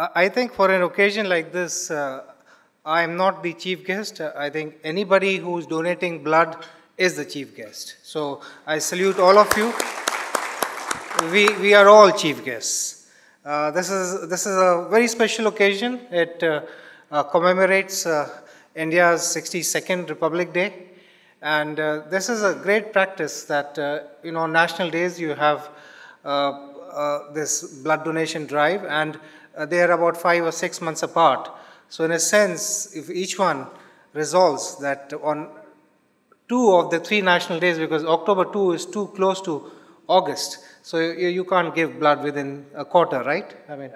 I think for an occasion like this, I am not the chief guest. I think anybody who's donating blood is the chief guest. So I salute all of you. We are all chief guests. This is a very special occasion. It commemorates India's 62nd Republic Day. And this is a great practice that, national days you have this blood donation drive, and they are about 5 or 6 months apart. So in a sense, if each one resolves that on 2 of the 3 national days, because October 2 is too close to August, so you can't give blood within a quarter, right? I mean,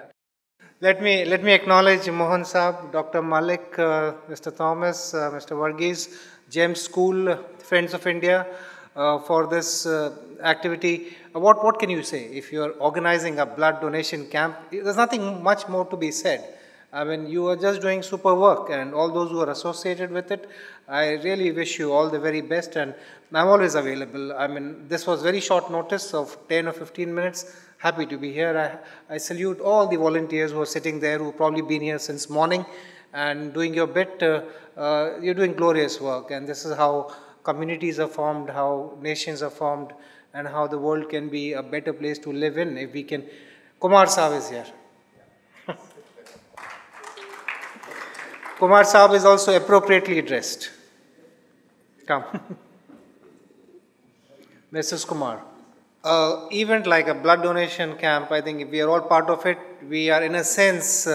let me acknowledge Mohan Saab, Dr. Malik, Mr. Thomas, Mr. Varghese, James School, Friends of India, for this activity. What can you say if you are organizing a blood donation camp? There's nothing much more to be said. I mean, you are just doing super work, and all those who are associated with it, I really wish you all the very best, and I'm always available. I mean, this was very short notice of 10 or 15 minutes. Happy to be here. I salute all the volunteers who are sitting there, who have probably been here since morning and doing your bit. You're doing glorious work, and this is how communities are formed, how nations are formed, and how the world can be a better place to live in if we can. Kumar Saab is here. Kumar Saab is also appropriately dressed. Come. Mrs. Kumar. Event like a blood donation camp, I think if we are all part of it, we are in a sense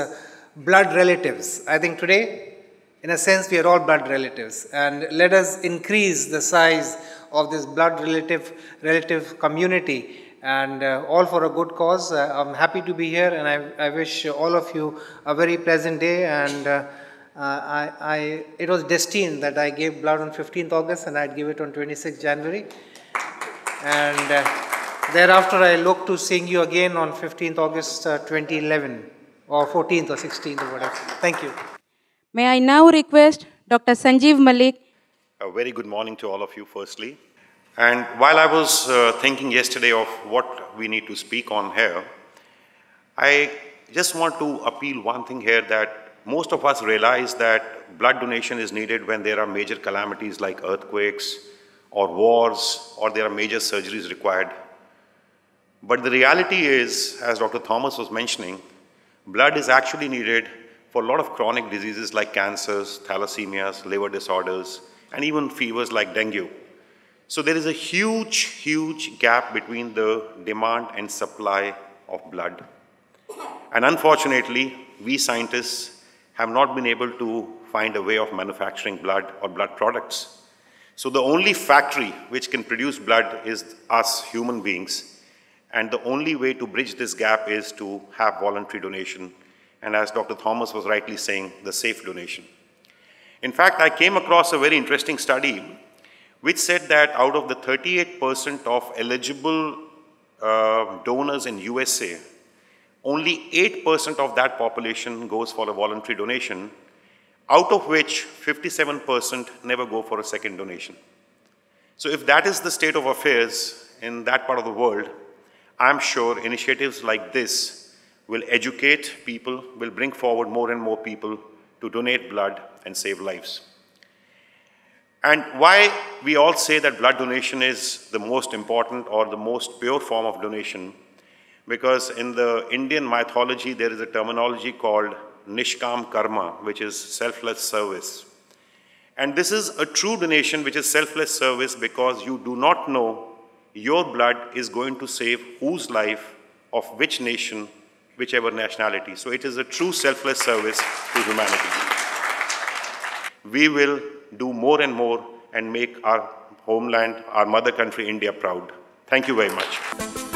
blood relatives. I think today, in a sense, we are all blood relatives, and let us increase the size of this blood relative community, and all for a good cause. I'm happy to be here, and I wish all of you a very pleasant day, and it was destined that I gave blood on 15th August and I'd give it on 26th January. And thereafter I look to seeing you again on 15th August 2011 or 14th or 16th or whatever. Thank you. May I now request Dr. Sanjeev Malik. A very good morning to all of you firstly. And while I was thinking yesterday of what we need to speak on here, I just want to appeal one thing here, that most of us realize that blood donation is needed when there are major calamities like earthquakes or wars, or there are major surgeries required. But the reality is, as Dr. Thomas was mentioning, blood is actually needed for a lot of chronic diseases like cancers, thalassemias, liver disorders, and even fevers like dengue. So there is a huge gap between the demand and supply of blood. And unfortunately, we scientists have not been able to find a way of manufacturing blood or blood products. So the only factory which can produce blood is us human beings. And the only way to bridge this gap is to have voluntary donation. And as Dr. Thomas was rightly saying, the safe donation. In fact, I came across a very interesting study which said that out of the 38% of eligible donors in USA, only 8% of that population goes for a voluntary donation, out of which 57% never go for a second donation. So if that is the state of affairs in that part of the world, I'm sure initiatives like this will educate people, will bring forward more and more people to donate blood and save lives. And why we all say that blood donation is the most important or the most pure form of donation, because in the Indian mythology, there is a terminology called Nishkam Karma, which is selfless service. And this is a true donation, which is selfless service, because you do not know your blood is going to save whose life, of which nation, whichever nationality. So it is a true selfless service to humanity. We will do more and more and make our homeland, our mother country, India, proud. Thank you very much.